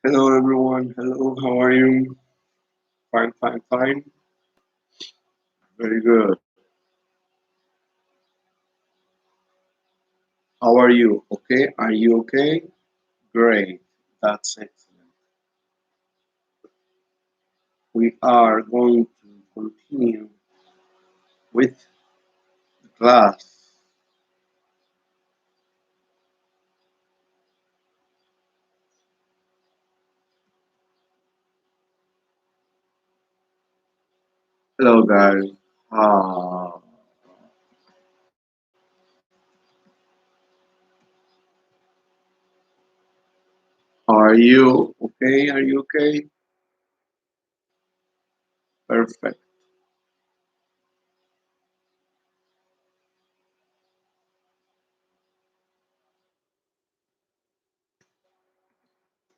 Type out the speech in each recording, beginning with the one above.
Hello everyone. Hello, how are you? Fine, fine, fine. Very good. How are you? Okay? Are you okay? Great. That's excellent. We are going to continue with the class. Hello guys. Uh, are you okay? Are you okay? Perfect.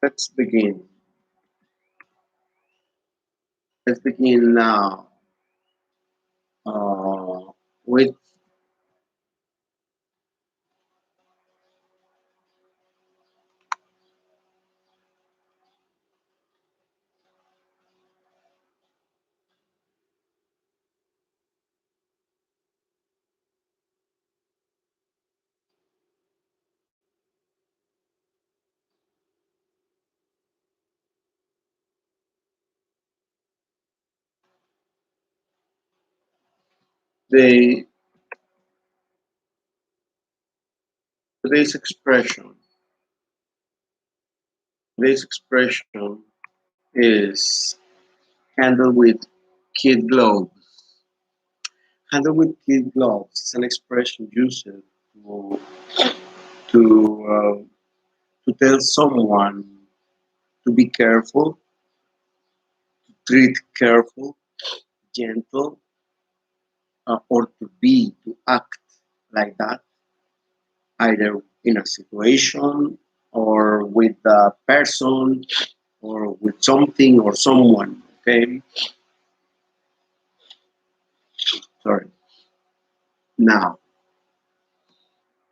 Let's begin. Let's begin now with the today's expression. Today's expression is handle with kid gloves. Handle with kid gloves is an expression used to to tell someone to be careful, treat careful, gentle, or to act like that, either in a situation or with a person or with something or someone. Okay, sorry. Now,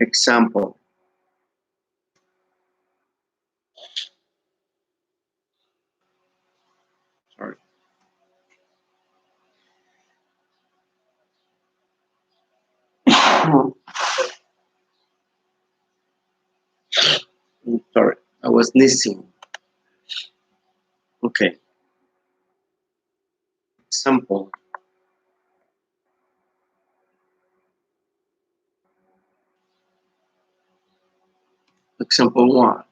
example. Sorry. Sorry, I was sneezing. Okay, example. Example one.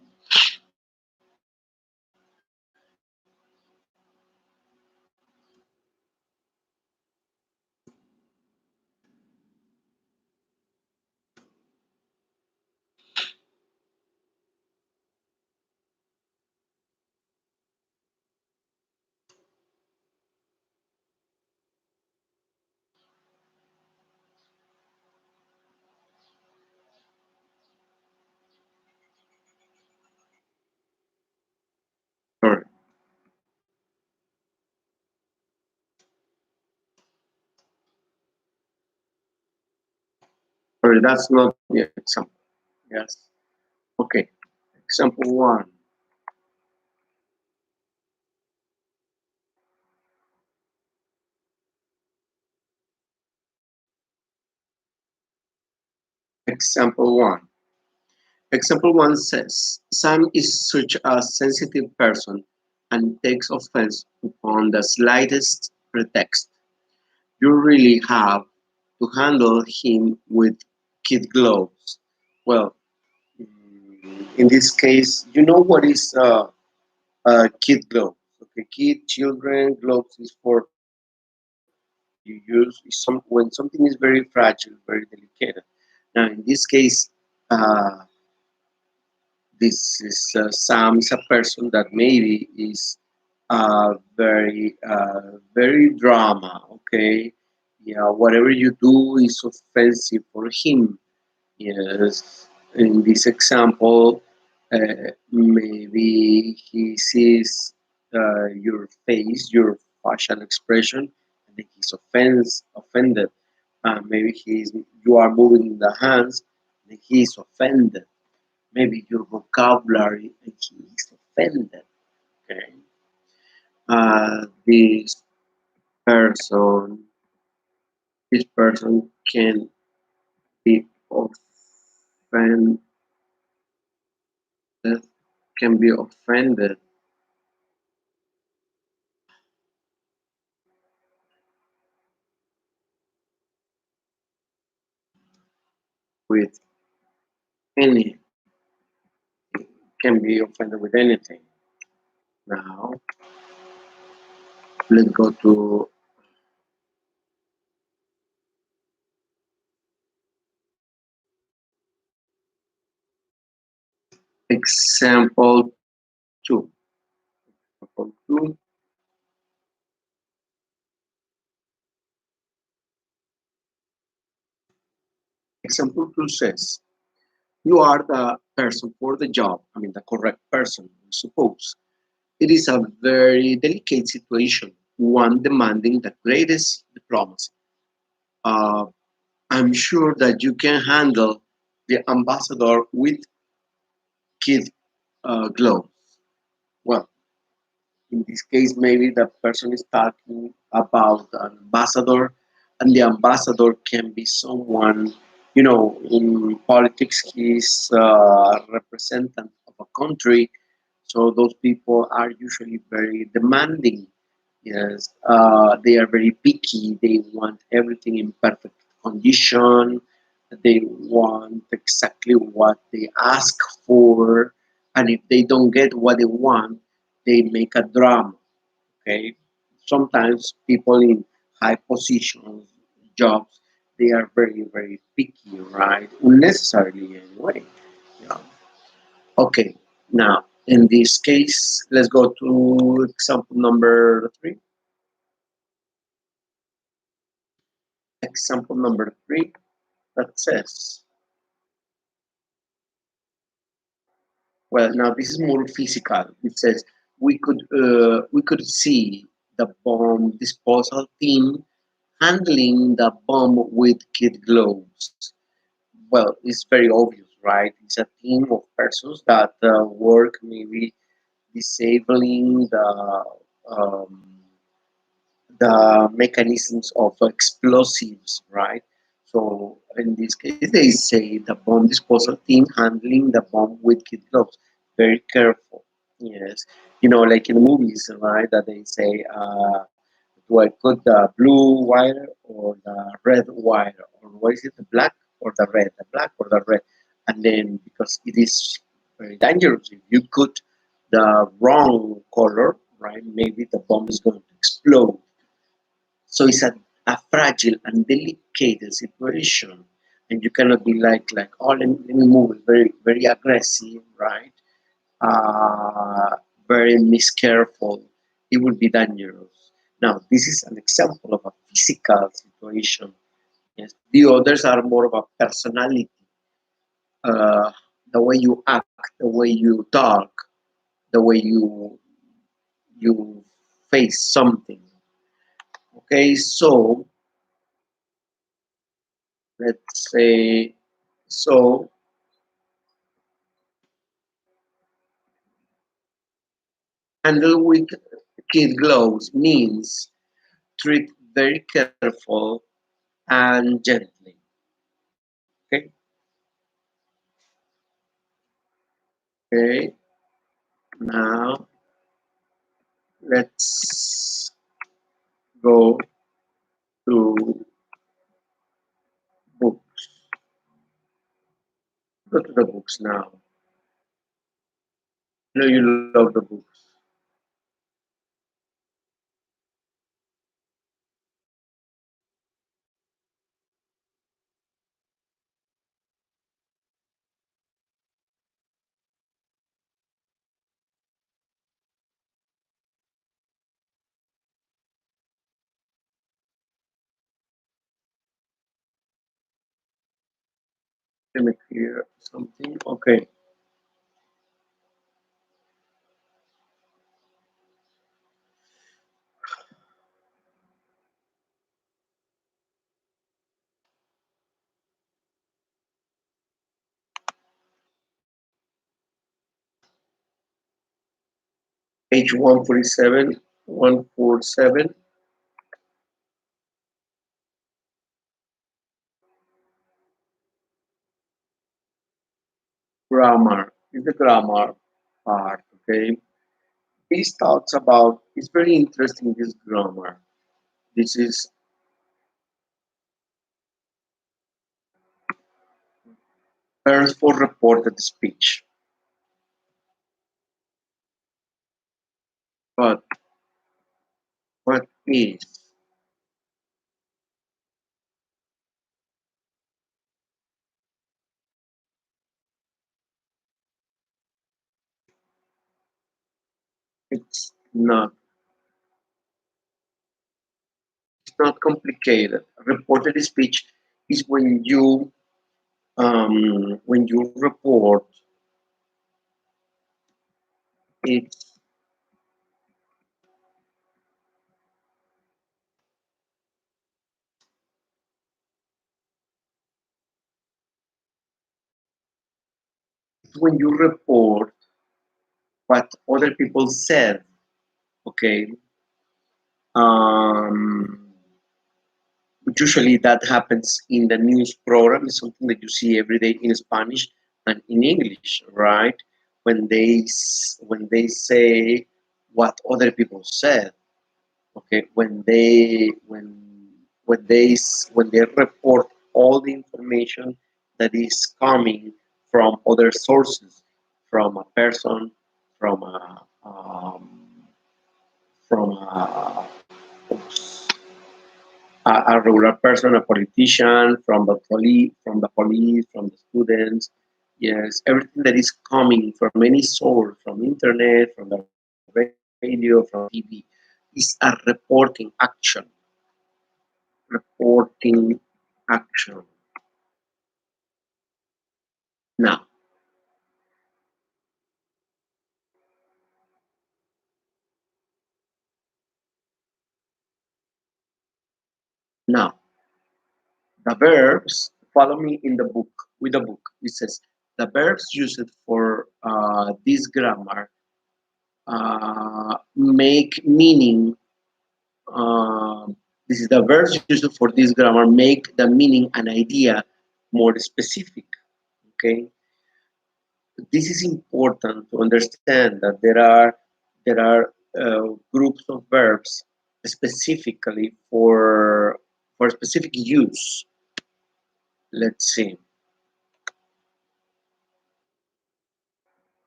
Sorry, sorry, that's not the example. Yes. Okay. Example one. Example one. Example one says Sam is such a sensitive person and takes offense upon the slightest pretext. You really have to handle him with kid gloves. Well, in this case, you know what is kid gloves? Okay, kid children gloves is for you use when something is very fragile, very delicate. Now, in this case, uh, this is Sam is a person that maybe is very drama. Okay, yeah, whatever you do is offensive for him. Yes, in this example, maybe he sees your face, your facial expression, and then he's offended. Maybe you are moving the hands, and he's offended. Maybe your vocabulary, and he's offended. Okay. This person, this person be offended, can be offended with any, can be offended with anything. Now, let's go to example two. Example two. Example two says, you are the person for the job, I mean, the correct person, suppose. It is a very delicate situation, one demanding the greatest diplomacy. Uh, I'm sure that you can handle the ambassador with kid gloves. Well, in this case, maybe the person is talking about an ambassador, and the ambassador can be someone, in politics, he's a representative of a country. So those people are usually very demanding. Yes, they are very picky. They want everything in perfect condition. They want exactly what they ask for, and if they don't get what they want, they make a drama. Okay, sometimes people in high positions, jobs, they are very very picky, right? Unnecessarily anyway. Yeah. Okay. Now, in this case, let's go to example number three. Example number three that says, well, now this is more physical. It says we could see the bomb disposal team handling the bomb with kid gloves. Well, it's very obvious, right? It's a team of persons that work maybe disabling the mechanisms of explosives, right? So in this case, they say the bomb disposal team handling the bomb with kid gloves. Very careful. Yes, like in movies, right? That they say, do I put the blue wire or the red wire, or what is it, the black or the red, the black or the red? And then because it is very dangerous, if you put the wrong color, right? Maybe the bomb is going to explode. So it's a fragile and delicate situation, and you cannot be like, oh, let me move it, very very aggressive, right? Very miscareful. It would be dangerous. Now, this is an example of a physical situation. Yes, the others are more of a personality, uh, the way you act, the way you talk, the way you face something. Okay, so let's say so handle with kid gloves means treat very careful and gently. Okay, okay. Now let's go to books. Go to the books now. I know you love the books. Let me clear something. Okay. Page 147, 147, grammar. Is the grammar part, okay? This talks about, it's very interesting, this grammar. This is verbs for reported speech. But what is? It's not, it's not complicated. Reported speech is when you report, it's when you report what other people said, okay? Um, Usually that happens in the news program. It's something that you see every day in Spanish and in English, right? When they say what other people said, okay? When they report all the information that is coming from other sources, from a person, from from a regular person, a politician, from the police, from the students. Yes, everything that is coming from any source, from internet, from the radio, from TV, is a reporting action. Reporting action. Now, now, the verbs. Follow me in the book. With the book, it says the verbs used for this grammar make meaning. This is the verbs used for this grammar make the meaning an idea more specific. Okay, this is important to understand that there are groups of verbs specifically for specific use. Let's see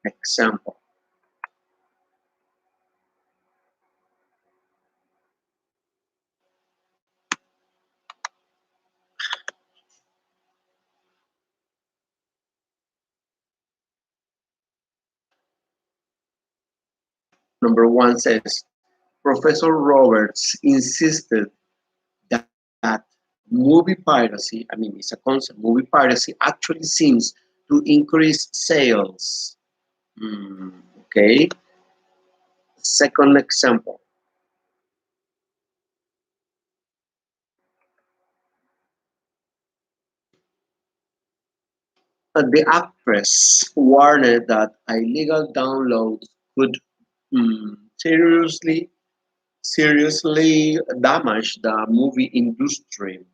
example. Number one says Professor Roberts insisted that movie piracy, I mean, it's a concept, movie piracy actually seems to increase sales. Okay. Second example. The actress warned that illegal downloads could seriously damage the movie industry.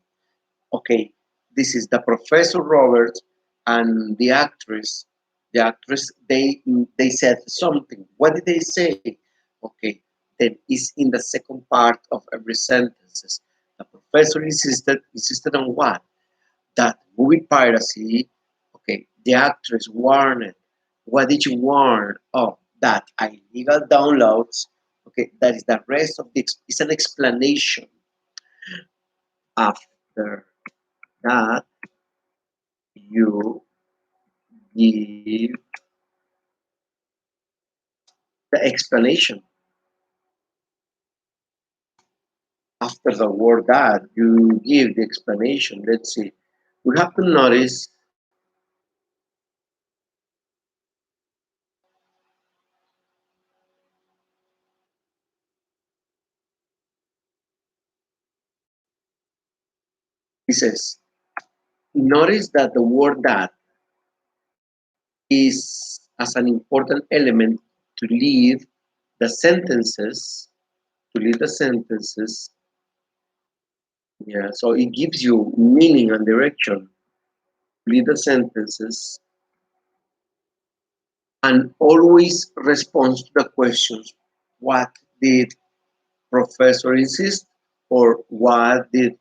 Okay, this is the Professor Roberts and the actress. The actress, they said something. What did they say? Okay, then is in the second part of every sentences. The professor insisted on what? That movie piracy. Okay, the actress warned. What did you warn? Oh, that illegal downloads. Okay, that is the rest of the. It's an explanation. After that, you give the explanation. After the word that, you give the explanation. Let's see. We have to notice it says, notice that the word that is as an important element to lead the sentences, to lead the sentences. Yeah, so it gives you meaning and direction. Lead the sentences and always responds to the questions. What did professor insist, or what did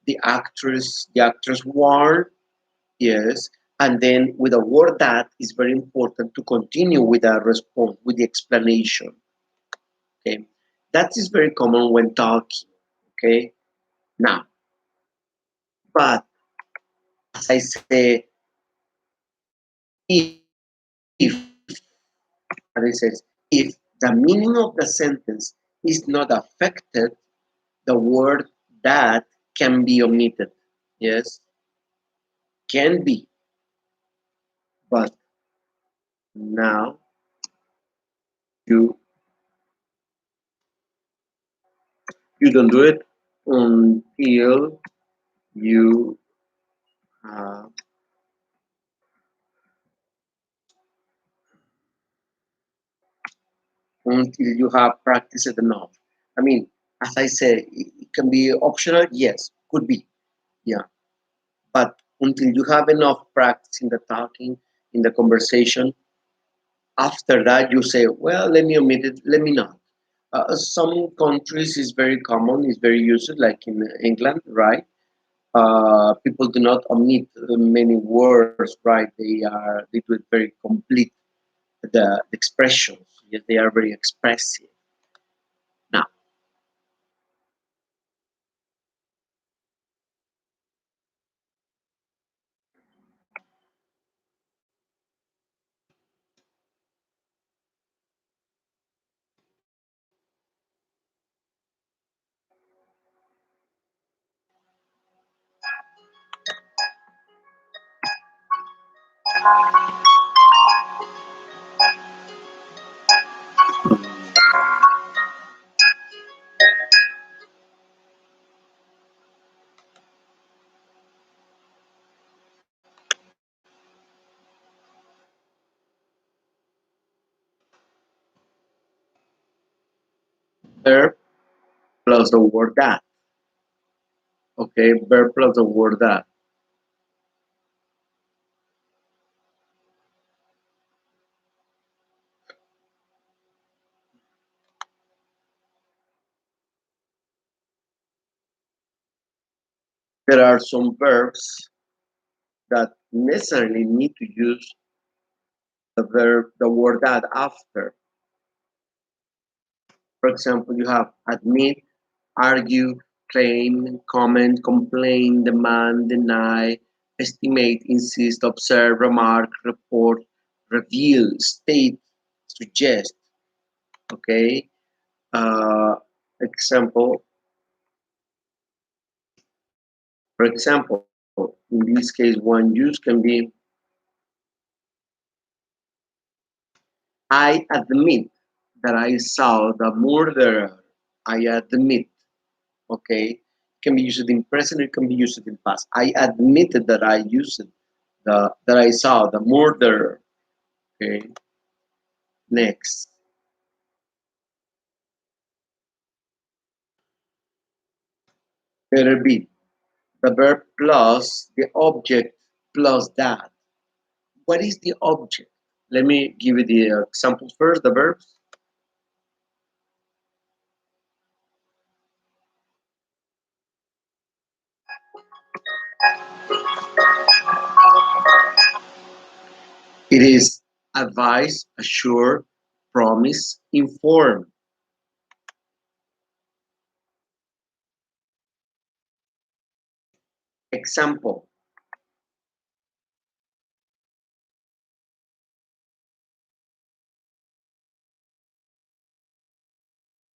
the actress warn? Yes, and then with a word that is very important to continue with a response with the explanation. Okay, that is very common when talking. Okay, now, but as I say, if as it says, if the meaning of the sentence is not affected, the word that can be omitted. Yes, can be, but now you you don't do it until you uh, have practiced enough. I mean, as I say, it can be optional. Yes, could be. Yeah, but until you have enough practice in the talking, in the conversation, after that you say, well, let me omit it. Let me not. Some countries is very common, is very used, like in England, right? People do not omit many words, right? They do it very complete. The expressions, yes, they are very expressive. Now, verb plus the word that. Okay, verb plus the word that. There are some verbs that necessarily need to use the word that after. For example, you have admit, argue, claim, comment, complain, demand, deny, estimate, insist, observe, remark, report, reveal, state, suggest. Okay. Uh, example. For example, in this case, one use can be I admit that I saw the murderer. I admit. Okay. It can be used in present, it can be used in past. I admitted that I used that I saw the murderer. Okay. Next. Letter B. The verb plus the object plus that. What is the object? Let me give you the examples first, the verbs. It is advise, assure, promise, inform. Example.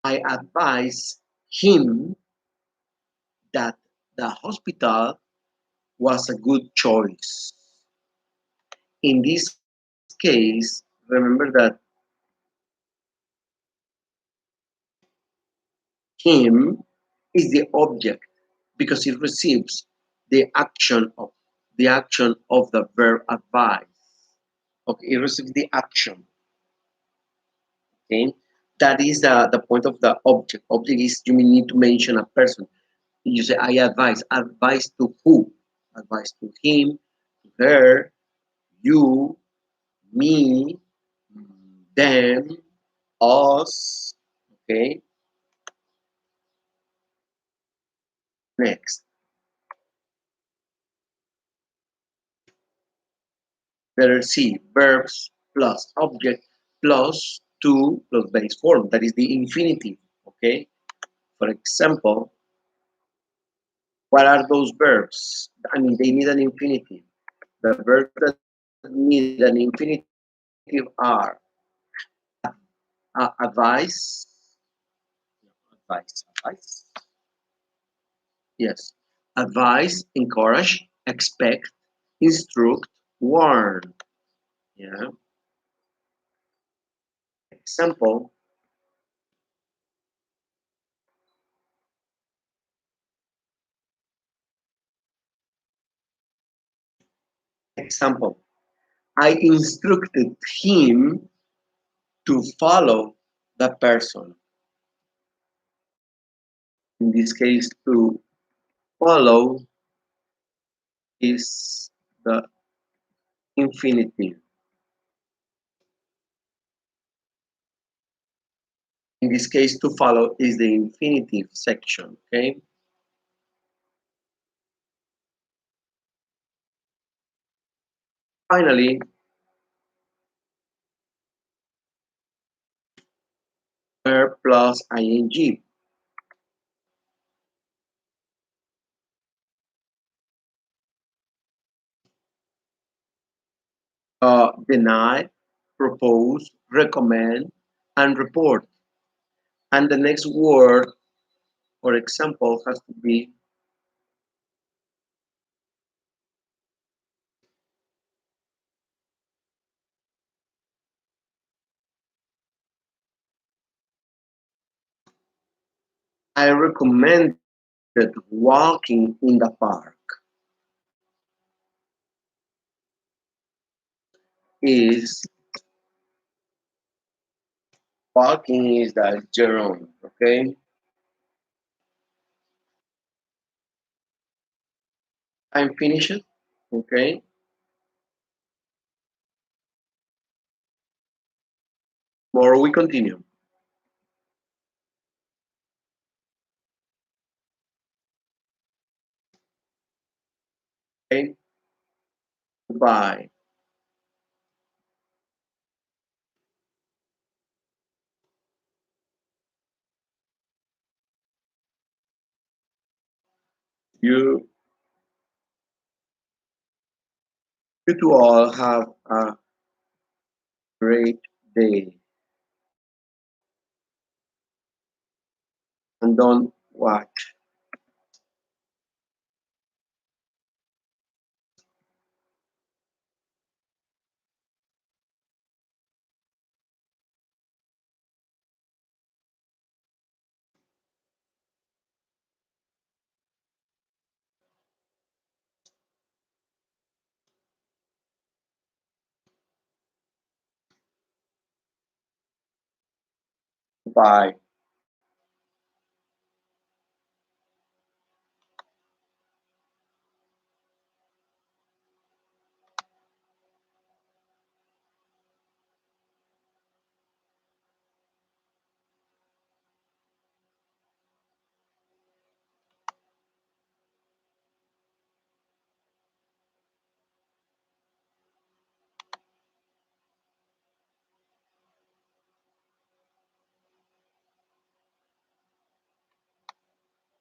I advise him that the hospital was a good choice. In this case, remember that him is the object because it receives the action of the verb advise. Okay, it receives the action. Okay, That is the point of the object. Object is you may need to mention a person. You say, I advise. Advise to who? Advise to him, to her, you, me, them, us. Okay, next. Letter C, verbs plus object plus to plus base form. That is the infinitive. Okay, for example, what are those verbs? I mean, they need an infinitive. The verbs that need an infinitive are advise, advise. Yes. Advise, encourage, expect, instruct, warn. Yeah. Example, example. I instructed him to follow the person. In this case, to follow is the infinitive. In this case, to follow is the infinitive section. Okay. Finally, verb plus ing. Deny, propose, recommend, and report. And the next word, for example, has to be I recommended walking in the park. Is walking is the gerund. Okay, I'm finished. Okay, more we continue. Okay, goodbye. You you two all have a great day and don't watch. Bye.